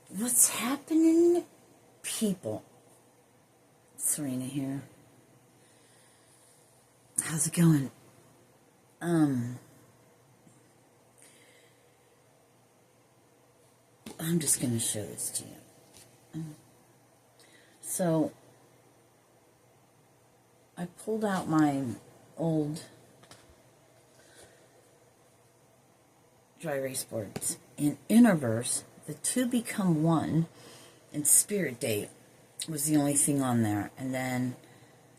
What's happening, people? Sirena here. How's it going? I'm just going to show this to you. So, I pulled out my old dry erase boards. In Interverse, the two become one, and Spirit Date was the only thing on there. And then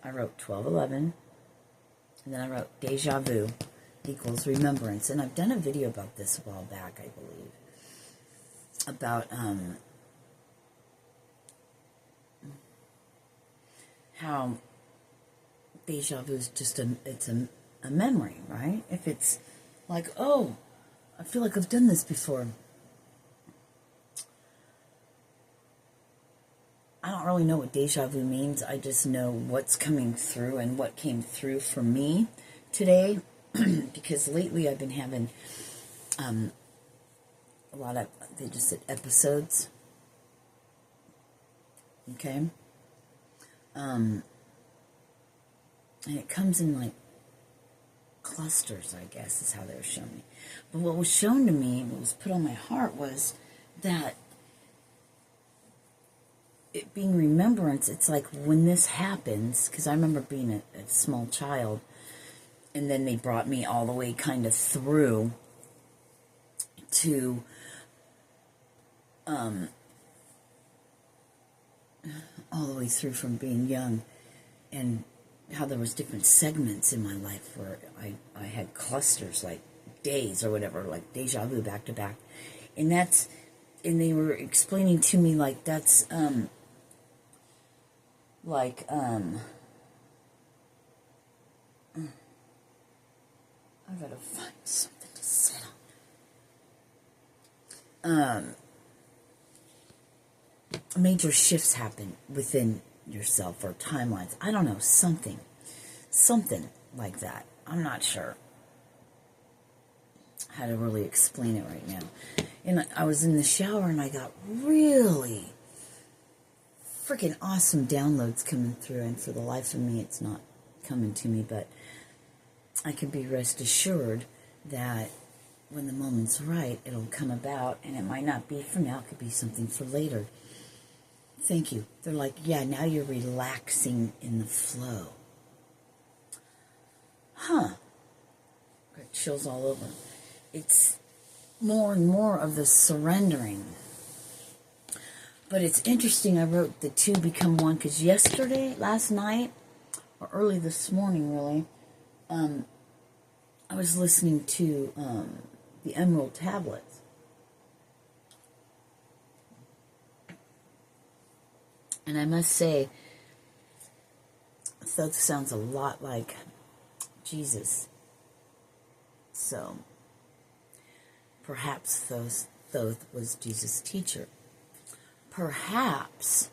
I wrote 1211, and then I wrote Deja Vu equals Remembrance. And I've done a video about this a while back, I believe, about how deja vu is just a memory, right? If it's like, oh, I feel like I've done this before. I don't really know what deja vu means. I just know what's coming through and what came through for me today. Because lately I've been having a lot of, they just said episodes. Okay? And it comes in like clusters, I guess, is how they were showing me. But what was shown to me, what was put on my heart, was that it being remembrance, it's like when this happens, because I remember being a small child, and then they brought me all the way kind of through to all the way through from being young, and how there was different segments in my life where I had clusters, like days or whatever, like deja vu back to back. And they were explaining to me like that's I gotta find something to sit on. Major shifts happen within yourself or timelines. I don't know, something like that. I'm not sure how to really explain it right now. And I was in the shower and I got really freaking awesome downloads coming through, and for the life of me it's not coming to me, but I can be rest assured that when the moment's right, it'll come about, and it might not be for now, it could be something for later. Thank you. They're like, yeah, now you're relaxing in the flow. Huh. Got chills all over. It's more and more of the surrendering. But it's interesting, I wrote the two become one, because last night, or early this morning really, I was listening to the Emerald Tablets. And I must say, Thoth sounds a lot like Jesus. So, perhaps Thoth was Jesus' teacher. Perhaps,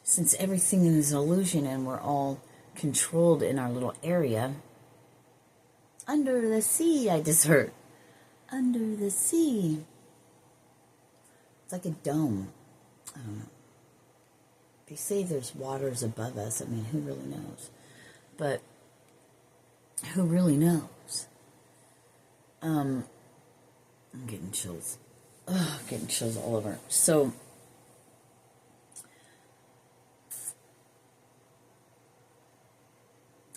since everything is an illusion and we're all controlled in our little area, under the sea, I just heard. Under the sea. It's like a dome. I don't know. They say there's waters above us. I mean, who really knows? But who really knows? I'm getting chills. Ugh, getting chills all over. So,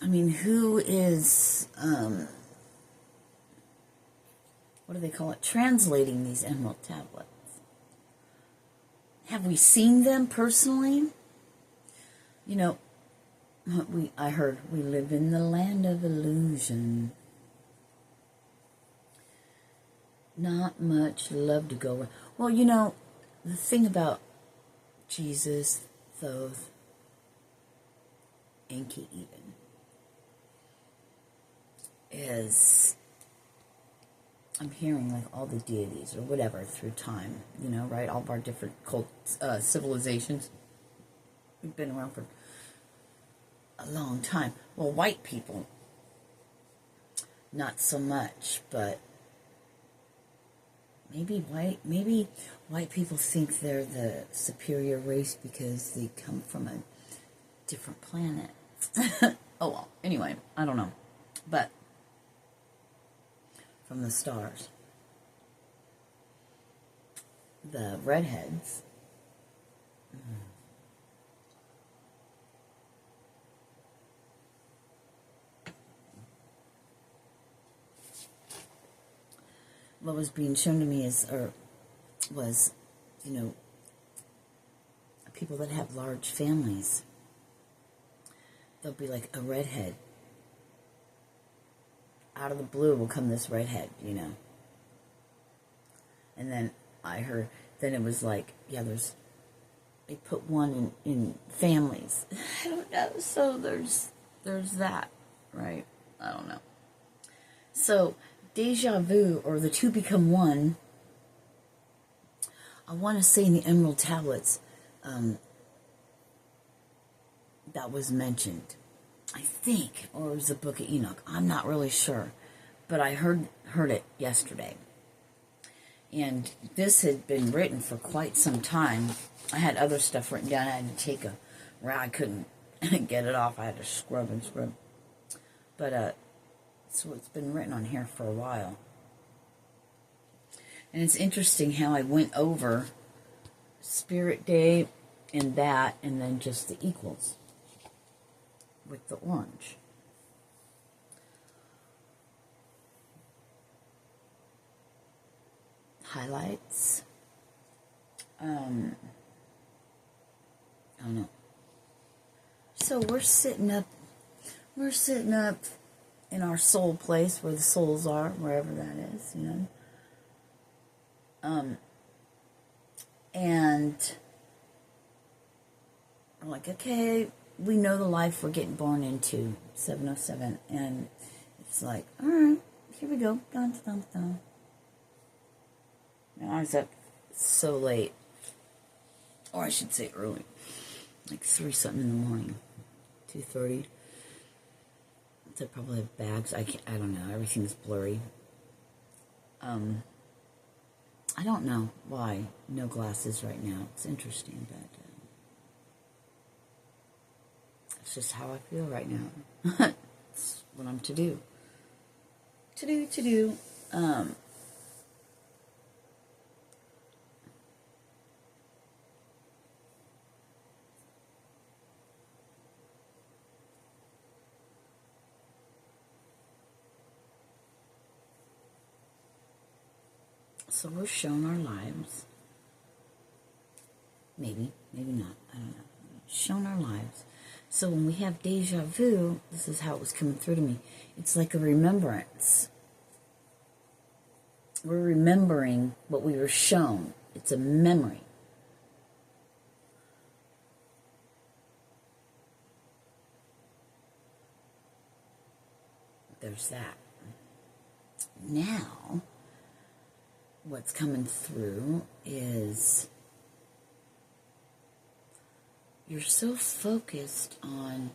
I mean, who is, what do they call it? Translating these Emerald Tablets. Have we seen them personally? You know, I heard we live in the land of illusion. Not much love to go around. Well, you know, the thing about Jesus, Thoth, Enki even, is I'm hearing like all the deities or whatever through time, you know, right? All of our different civilizations. We've been around for a long time. Well, white people, not so much, but maybe white people think they're the superior race because they come from a different planet. Oh well, anyway, I don't know. But from the stars, the redheads, what was being shown to me was, people that have large families. There'll be like a redhead. Out of the blue will come this redhead, And then then it was like, yeah, they put one in families. I don't know. So there's that, right? I don't know. So deja vu, or the two become one, I want to say in the Emerald Tablets, that was mentioned, I think, or it was the Book of Enoch. I'm not really sure, but I heard it yesterday. And this had been written for quite some time. I had other stuff written down. I had to take I couldn't get it off. I had to scrub and scrub. But, so it's been written on here for a while. And it's interesting how I went over Spirit Day and that, and then just the equals with the orange. Highlights. I don't know. So we're sitting up in our soul place where the souls are, wherever that is, and we're like, okay, we know the life we're getting born into, 707, and it's like, all right, here we go, dun, dun, dun. Now, I was up so late, or I should say early, like 3-something in the morning, 2:30. I probably have bags. I don't know. Everything's blurry. I don't know why no glasses right now. It's interesting, but it's just how I feel right now. It's what I'm to do. So we're shown our lives. Maybe not. I don't know. Shown our lives. So when we have deja vu, this is how it was coming through to me. It's like a remembrance. We're remembering what we were shown. It's a memory. There's that. Now, what's coming through is you're so focused on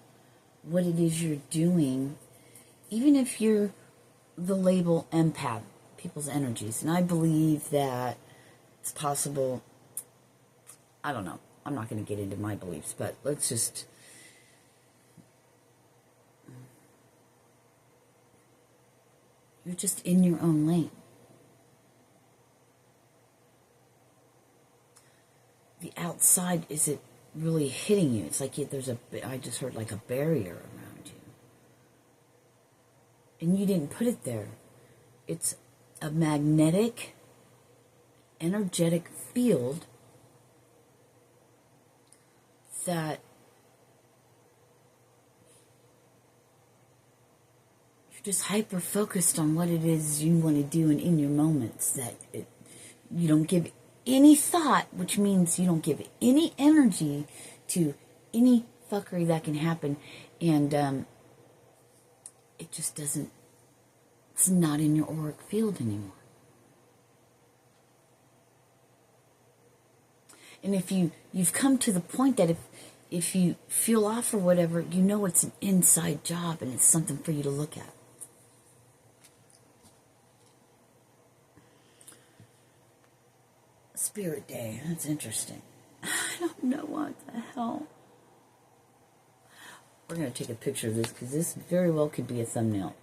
what it is you're doing, even if you're the label empath, people's energies. And I believe that it's possible. I don't know. I'm not going to get into my beliefs, but let's just... You're just in your own lane. The outside isn't really hitting you. It's like I just heard like a barrier around you. And you didn't put it there. It's a magnetic, energetic field that you're just hyper-focused on what it is you want to do, and in your moments that you don't give any thought, which means you don't give any energy to any fuckery that can happen, and it just doesn't, it's not in your auric field anymore. And if you've come to the point that if you feel off or whatever, you know it's an inside job and it's something for you to look at. Spirit Day. That's interesting. I don't know what the hell. We're going to take a picture of this because this very well could be a thumbnail.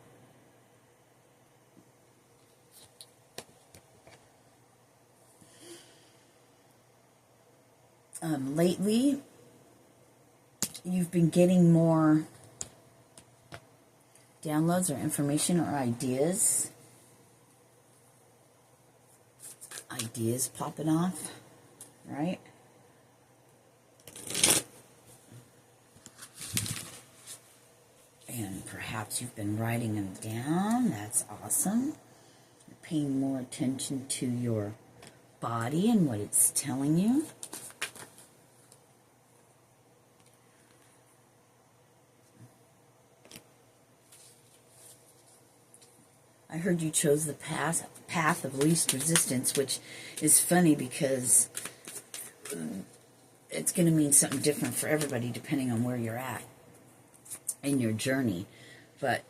Lately, you've been getting more downloads or information or ideas. Ideas popping off, right? And perhaps you've been writing them down. That's awesome. You're paying more attention to your body and what it's telling you. I heard you chose the path of least resistance, which is funny because it's going to mean something different for everybody depending on where you're at in your journey. But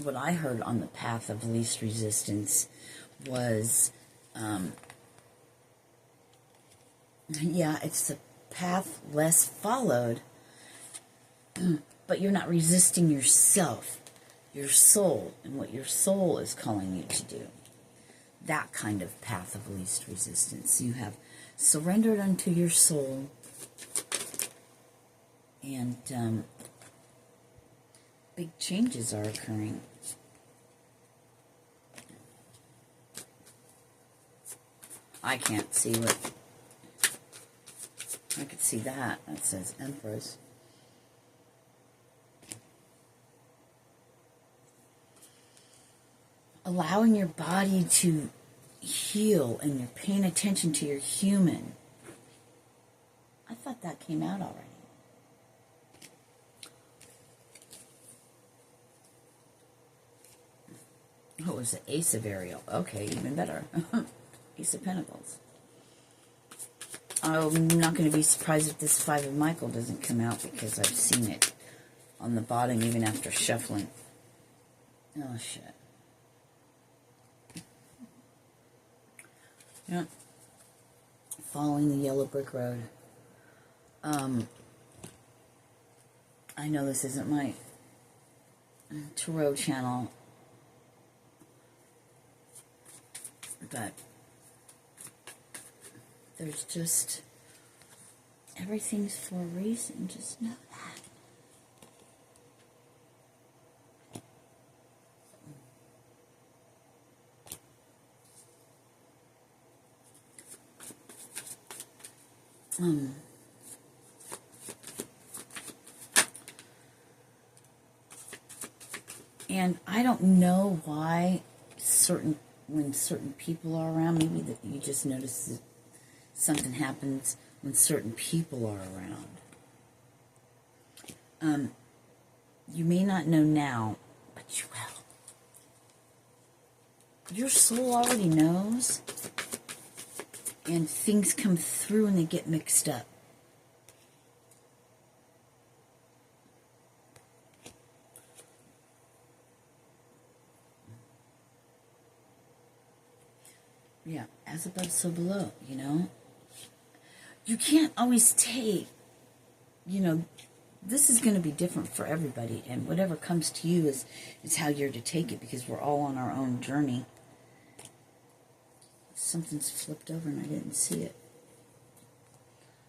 what I heard on the path of least resistance was, yeah, it's the path less followed, but you're not resisting yourself. Your soul, and what your soul is calling you to do. That kind of path of least resistance. You have surrendered unto your soul, and big changes are occurring. I can't see what... I could see that. That says Empress. Allowing your body to heal, and you're paying attention to your human. I thought that came out already. Oh, it was the Ace of Ariel. Okay, even better. Ace of Pentacles. I'm not going to be surprised if this Five of Michael doesn't come out because I've seen it on the bottom even after shuffling. Oh, shit. Yeah. Following the yellow brick road. I know this isn't my tarot channel, but there's just, everything's for a reason. Just know that. And I don't know why when certain people are around, maybe that you just notice that something happens when certain people are around. You may not know now, but you will. Your soul already knows, and things come through and they get mixed up. Yeah, as above, so below, you know. You can't always take, you know, this is going to be different for everybody, and whatever comes to you is how you're to take it, because we're all on our own journey. Something's flipped over and I didn't see it.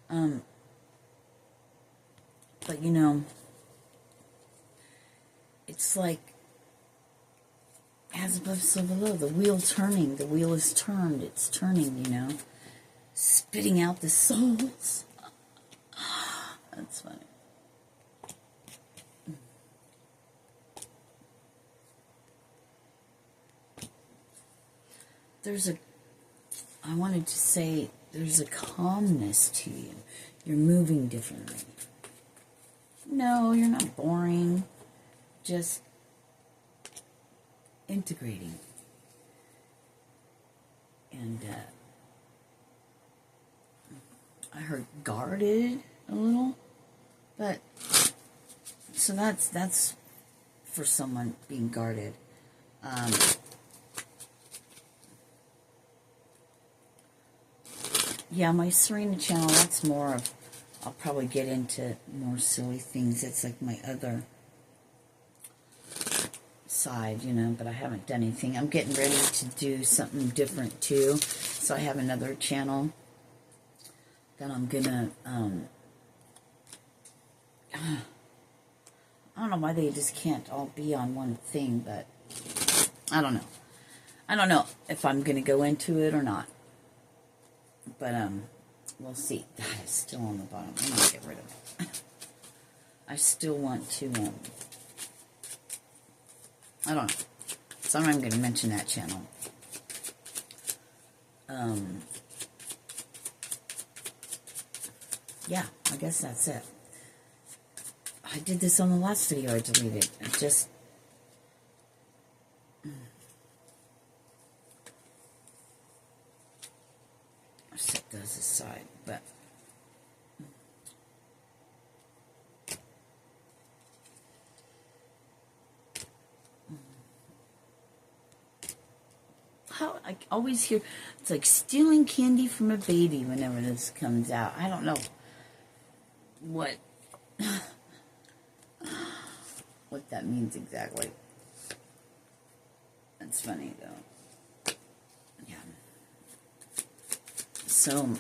But you know, it's like, as above, so below. The wheel turning. The wheel is turned. It's turning, you know. Spitting out the souls. That's funny. I wanted to say, there's a calmness to you. You're moving differently. No, you're not boring. Just integrating. And I heard guarded a little, but so that's for someone being guarded. Yeah, my Sirena channel, that's more of, I'll probably get into more silly things. It's like my other side, you know, but I haven't done anything. I'm getting ready to do something different too. So I have another channel that I'm gonna, I don't know why they just can't all be on one thing, but I don't know. I don't know if I'm gonna go into it or not. But, we'll see. That is still on the bottom. I'm gonna get rid of it. I still want to, I don't know. So I'm going to mention that channel. Yeah, I guess that's it. I did this on the last video I deleted. I just... I set those aside, but... How I always hear it's like stealing candy from a baby whenever this comes out. I don't know what what that means exactly. That's funny though. Yeah. So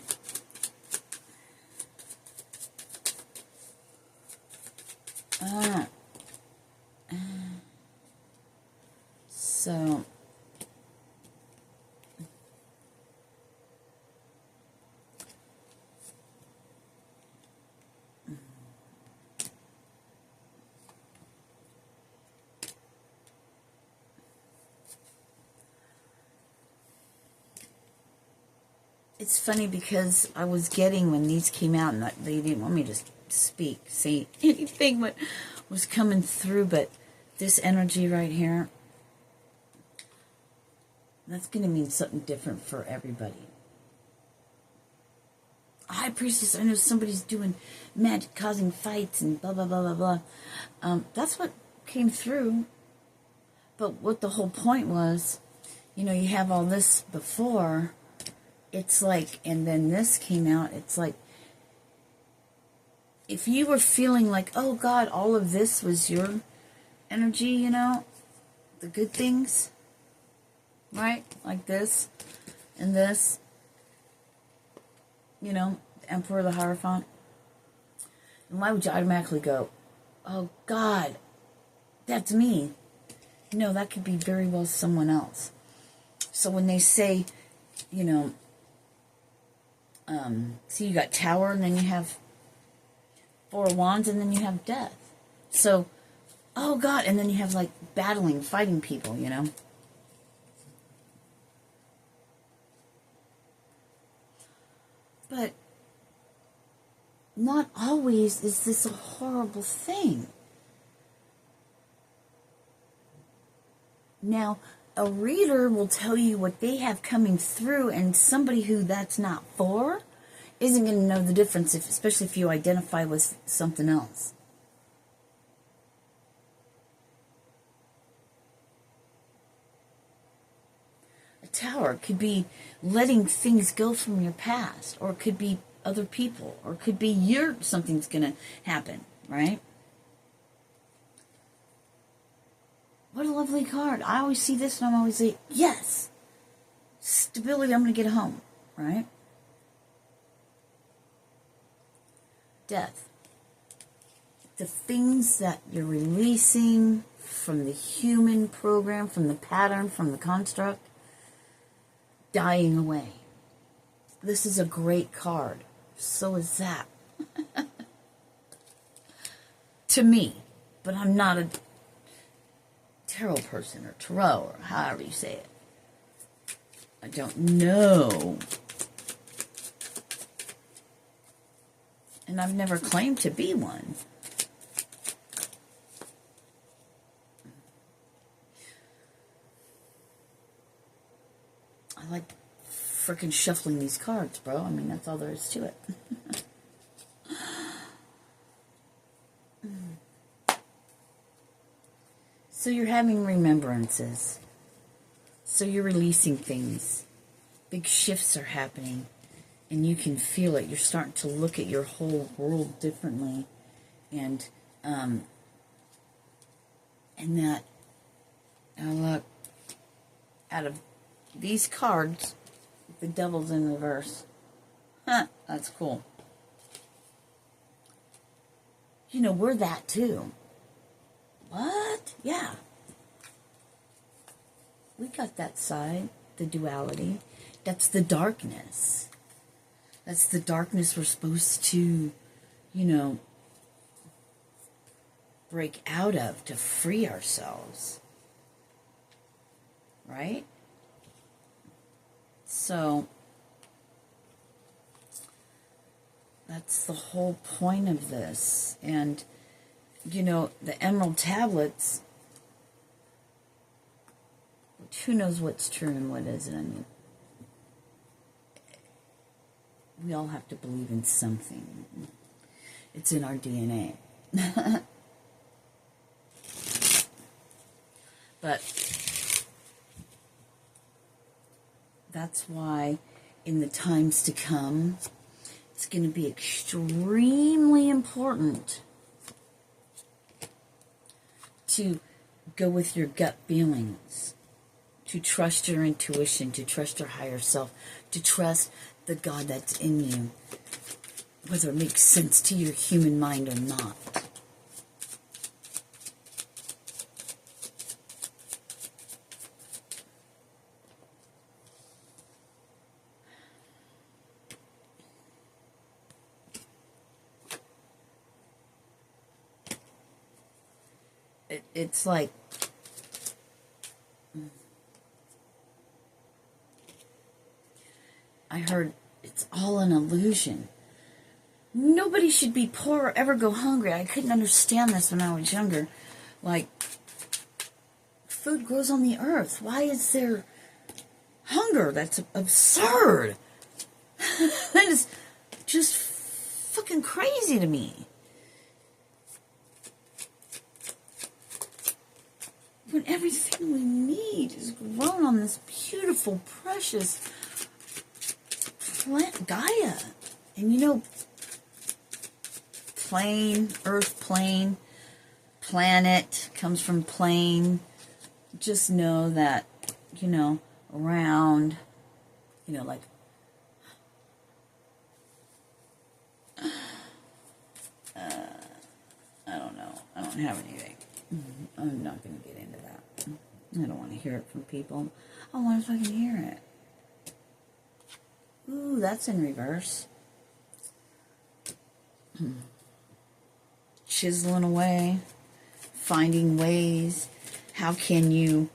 so it's funny because I was getting, when these came out, and they didn't want me to speak, say anything what was coming through, but this energy right here, that's going to mean something different for everybody. High Priestess, I know somebody's doing magic, causing fights, and blah, blah, blah, blah, blah. That's what came through. But what the whole point was, you know, you have all this before... It's like, and then this came out, it's like, if you were feeling like, oh God, all of this was your energy, you know, the good things, right? Like this, and this, you know, the Emperor, the Hierophant. And why would you automatically go, oh God, that's me? No, that could be very well someone else. So when they say, you know, see, you got Tower, and then you have Four of Wands, and then you have Death. So, oh God, and then you have, like, battling, fighting people, you know? But not always is this a horrible thing. Now, a reader will tell you what they have coming through, and somebody who that's not for isn't going to know the difference, especially if you identify with something else. A Tower could be letting things go from your past, or it could be other people, or it could be something's going to happen, right? What a lovely card. I always see this and I'm always like, yes, stability, I'm going to get home, right? Death. The things that you're releasing from the human program, from the pattern, from the construct, dying away. This is a great card. So is that. To me. But I'm not a tarot person, or tarot, or however you say it. I don't know. And I've never claimed to be one. I like freaking shuffling these cards, bro. I mean, that's all there is to it. So you're having remembrances. So you're releasing things. Big shifts are happening. And you can feel it. You're starting to look at your whole world differently. And that, now look, out of these cards, the devil's in reverse. Huh, that's cool. You know, we're that too. What? Yeah. We got that side, the duality. That's the darkness. That's the darkness we're supposed to, you know, break out of to free ourselves. Right? So, that's the whole point of this. And, you know, the emerald tablets, who knows what's true and what isn't? I mean, we all have to believe in something. It's in our DNA. But that's why in the times to come, it's going to be extremely important to go with your gut feelings, to trust your intuition, to trust your higher self, to trust the God that's in you, whether it makes sense to your human mind or not. It's like, I heard it's all an illusion. Nobody should be poor or ever go hungry. I couldn't understand this when I was younger. Like, food grows on the earth. Why is there hunger? That's absurd. That is just fucking crazy to me. When everything we need is grown on this beautiful, precious planet Gaia. And you know, plane, earth plane, planet comes from plane. Just know that, you know, around, you know, like, I don't know. I don't have anything. I'm not going to get into that. I don't want to hear it from people. I want to fucking hear it. Ooh, that's in reverse. Chiseling away. Finding ways. How can you,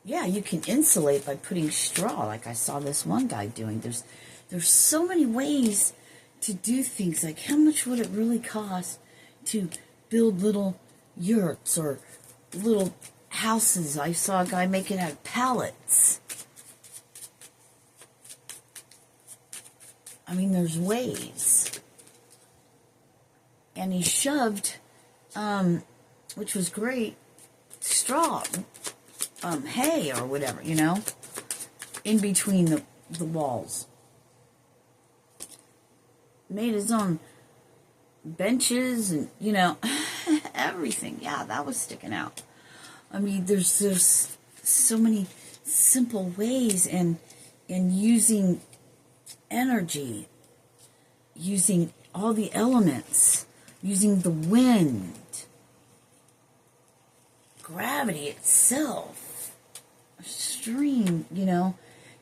yeah, you can insulate by putting straw, like I saw this one guy doing. There's so many ways to do things. Like, how much would it really cost to build little yurts or little houses? I saw a guy making out of pallets. I mean, there's ways. And he shoved, which was great, straw, hay or whatever, you know, in between the walls. Made his own benches and, you know, everything. Yeah, that was sticking out. I mean, there's so many simple ways, and using energy, using all the elements, using the wind, gravity itself, a stream, you know,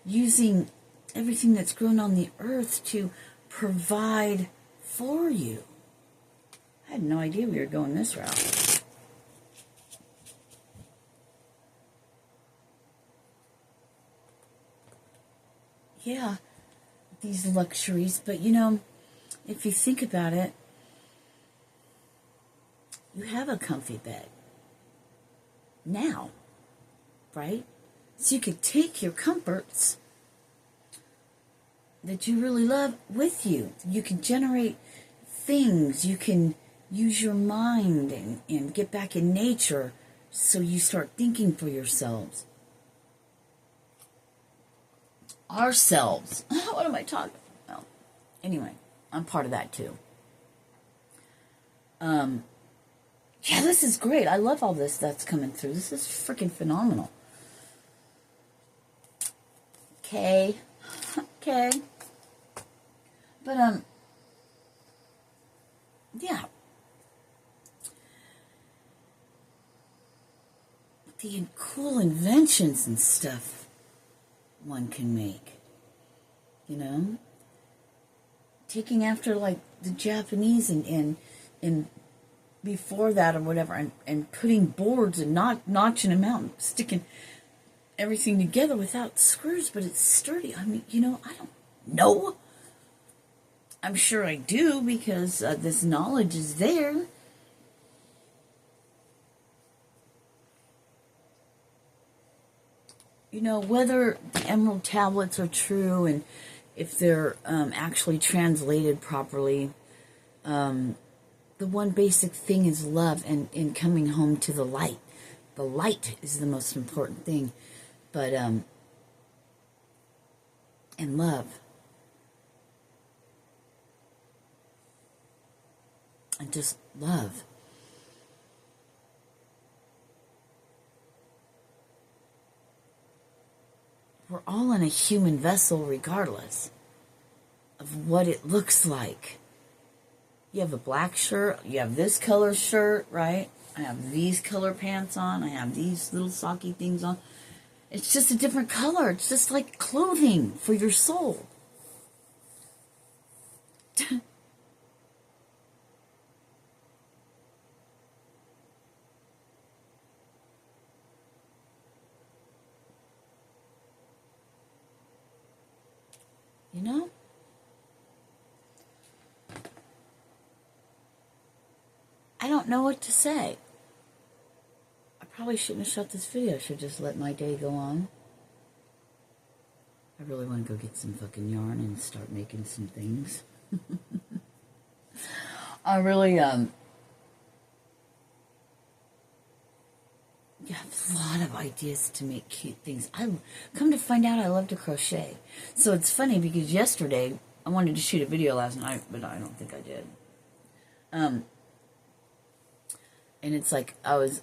using everything that's grown on the earth to provide for you. I had no idea we were going this route. Yeah, these luxuries, but you know, if you think about it, you have a comfy bed now, right? So you could take your comforts that you really love with you. You can generate things. You can use your mind and get back in nature, so you start thinking for yourselves. ourselves. What am I talking about? Well, anyway, I'm part of that too. Yeah, this is great. I love all this that's coming through. This is freaking phenomenal. Okay. Okay. But, yeah. The cool inventions and stuff one can make. You know? Taking after, like, the Japanese and before that or whatever, and putting boards and notching them out and sticking everything together without screws, but it's sturdy. I mean, you know, I don't know. I'm sure I do because this knowledge is there. You know, whether the emerald tablets are true and if they're actually translated properly, the one basic thing is love and coming home to the light. The light is the most important thing. But, and love. And just love. We're all in a human vessel regardless of what it looks like. You have a black shirt, you have this color shirt, right? I have these color pants on, I have these little socky things on. It's just a different color. It's just like clothing for your soul. You know? I don't know what to say. I probably shouldn't have shot this video. I should just let my day go on. I really want to go get some fucking yarn and start making some things. I really, yeah, I have a lot of ideas to make cute things. I come to find out I love to crochet. So it's funny because yesterday, I wanted to shoot a video last night, but I don't think I did. And it's like, I was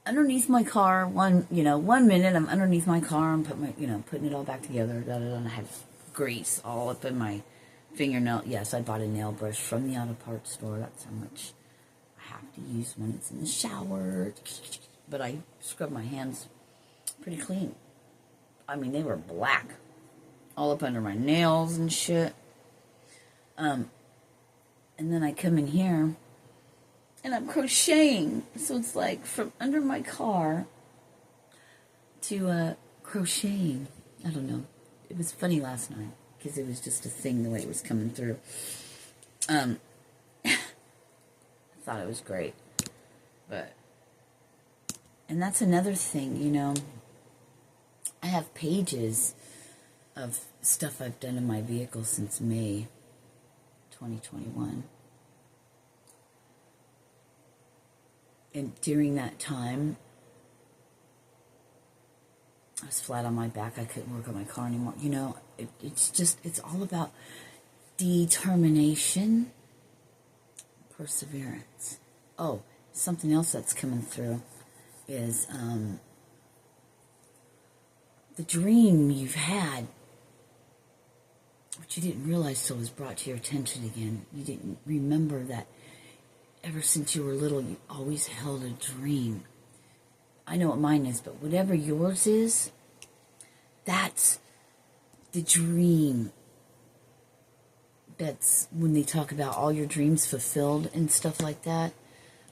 underneath my car, one minute I'm underneath my car, I'm putting it all back together, and I have grease all up in my fingernail. Yes, I bought a nail brush from the auto parts store. That's how much I have to use when it's in the shower. But I scrubbed my hands pretty clean. I mean, they were black. All up under my nails and shit. And then I come in here, and I'm crocheting. So it's like from under my car to crocheting. I don't know. It was funny last night because it was just a thing the way it was coming through. I thought it was great. And that's another thing, you know. I have pages of stuff I've done in my vehicle since May 2021. And during that time, I was flat on my back. I couldn't work on my car anymore. You know, it's all about determination, perseverance. Oh, something else that's coming through is the dream you've had, which you didn't realize till it was brought to your attention again. You didn't remember that ever since you were little, you always held a dream. I know what mine is, but whatever yours is, that's the dream. That's when they talk about all your dreams fulfilled and stuff like that.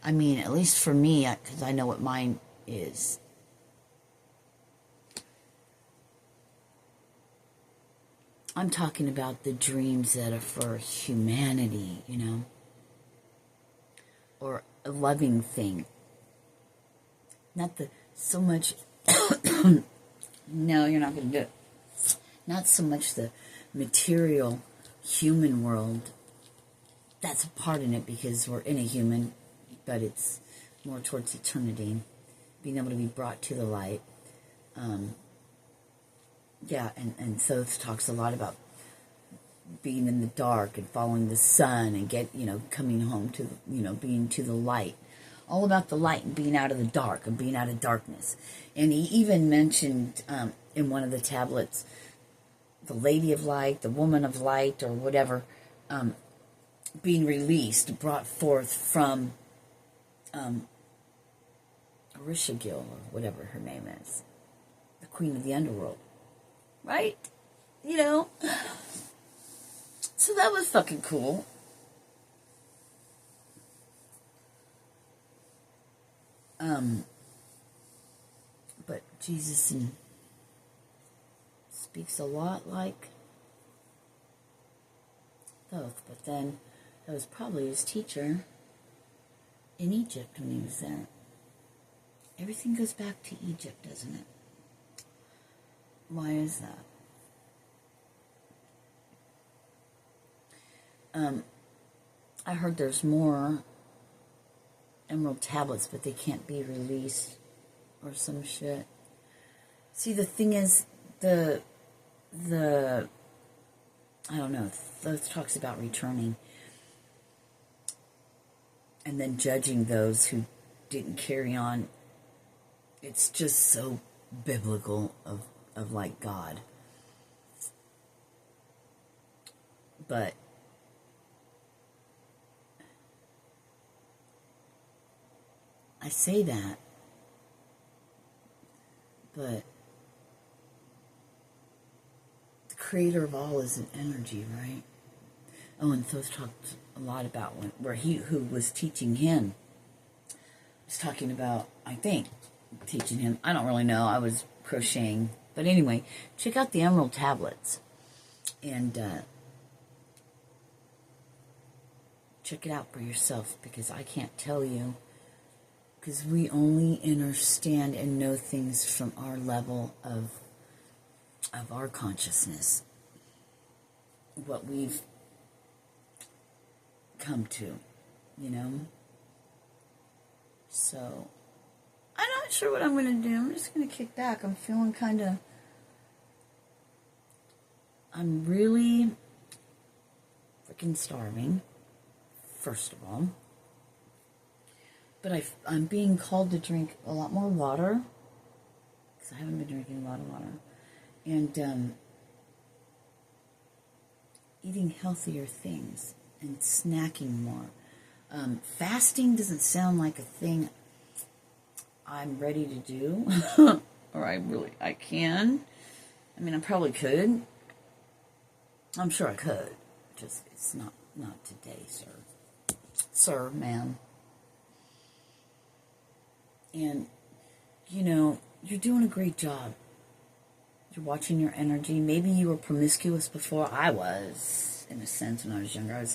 I mean, at least for me, because I know what mine is. I'm talking about the dreams that are for humanity, you know, or a loving thing. Not the so much. No, you're not going to do it. Not so much the material human world. That's a part in it because we're in a human, but it's more towards eternity, being able to be brought to the light. Yeah, and Thoth talks a lot about being in the dark and following the sun and coming home to, being to the light. All about the light and being out of the dark and being out of darkness. And he even mentioned in one of the tablets, the Lady of Light, the Woman of Light, or whatever, being released, brought forth from Orishagil, or whatever her name is, the Queen of the Underworld. Right? So that was fucking cool. But Jesus speaks a lot like Thoth, but then that was probably his teacher in Egypt when he was there. Everything goes back to Egypt, doesn't it? Why is that? I heard there's more emerald tablets, but they can't be released or some shit. See, the thing is, I don't know, Thoth talks about returning and then judging those who didn't carry on. It's just so biblical of like God. But I say that, but the creator of all is an energy, right? Oh, and Thoth talked a lot about where he who was teaching him was talking about, I think, teaching him. I don't really know. I was crocheting. But anyway, check out the emerald tablets. And check it out for yourself, because I can't tell you. Because we only understand and know things from our level of our consciousness. What we've come to, So, I'm not sure what I'm going to do. I'm just going to kick back. I'm feeling I'm really freaking starving, first of all. But I'm being called to drink a lot more water, because I haven't been drinking a lot of water. And eating healthier things and snacking more. Fasting doesn't sound like a thing I'm ready to do. Or I can. I mean, I probably could. I'm sure I could. Just, it's not today, sir. Sir, ma'am. And, you're doing a great job. You're watching your energy. Maybe you were promiscuous before. I was, in a sense, when I was younger.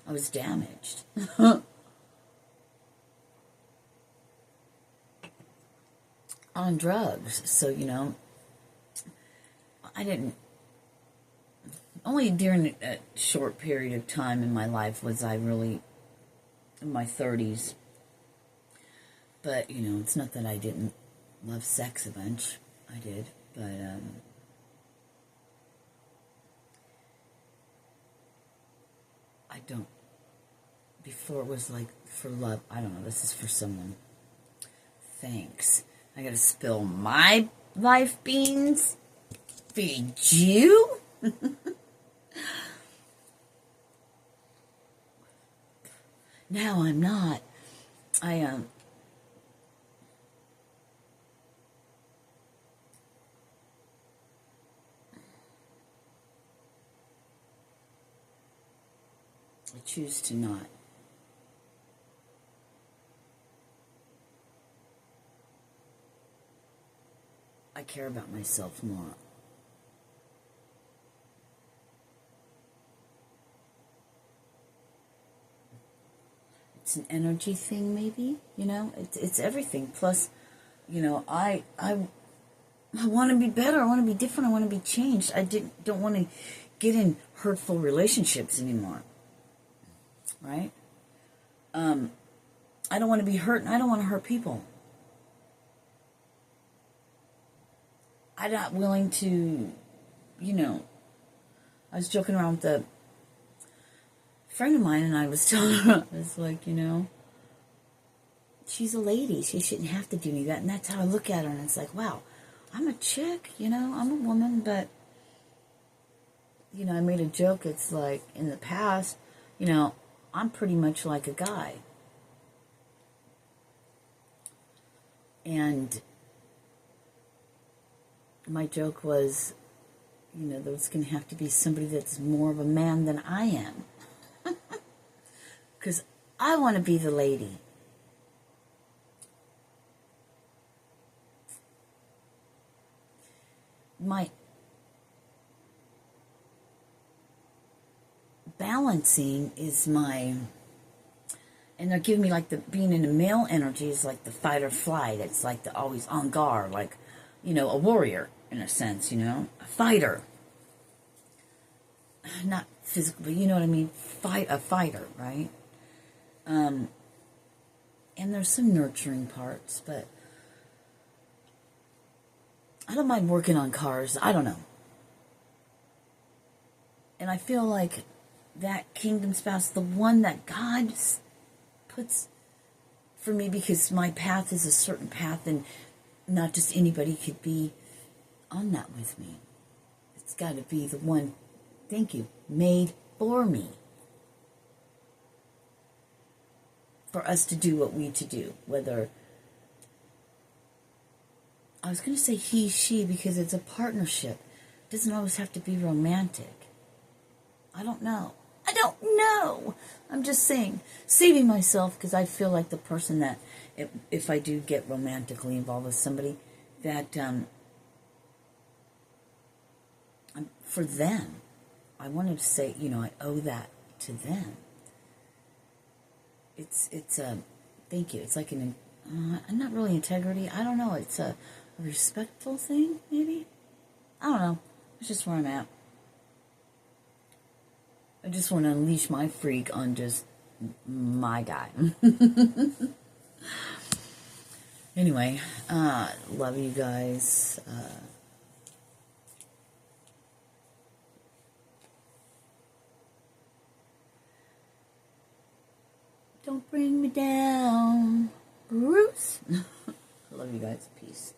I was damaged. On drugs. So, I didn't... Only during a short period of time in my life was I really... in my 30s. But, it's not that I didn't love sex a bunch. I did. But, I don't... Before it was like for love. I don't know. This is for someone. Thanks. I gotta spill my life beans? Feed you? No, I'm not. I choose to not. I care about myself more. It's an energy thing, maybe. It's everything. Plus, I want to be better. I want to be different. I want to be changed. I don't want to get in hurtful relationships anymore. Right? I don't want to be hurt, and I don't want to hurt people. I'm not willing to you know, I was joking around with a friend of mine, and I was telling her, I was like, you know, she's a lady. She shouldn't have to do any of that. And that's how I look at her, and it's like, wow, I'm a chick, you know, I'm a woman, but, you know, I made a joke. It's like, in the past, you know, I'm pretty much like a guy. And my joke was, you know, there's going to have to be somebody that's more of a man than I am. Because I want to be the lady. My balancing is my, and they're giving me like the, being in the male energy is like the fight or flight. It's like the always on guard, like, you know, a warrior in a sense, you know, a fighter. Not physical, but you know what I mean? A fighter, right? And there's some nurturing parts, but I don't mind working on cars. I don't know. And I feel like that kingdom spouse, the one that God puts for me, because my path is a certain path, and not just anybody could be on that with me. It's got to be the one, thank you, made for me. For us to do what we to do, whether, I was going to say he, she, because it's a partnership. It doesn't always have to be romantic. I don't know. I'm just saying, saving myself, because I feel like the person that, if I do get romantically involved with somebody, that for them, I want to say, you know, I owe that to them. It's thank you. It's like not really integrity. I don't know. It's a respectful thing, maybe. I don't know. It's just where I'm at. I just want to unleash my freak on just my guy. Anyway, love you guys. Don't bring me down, Bruce. I love you guys. Peace.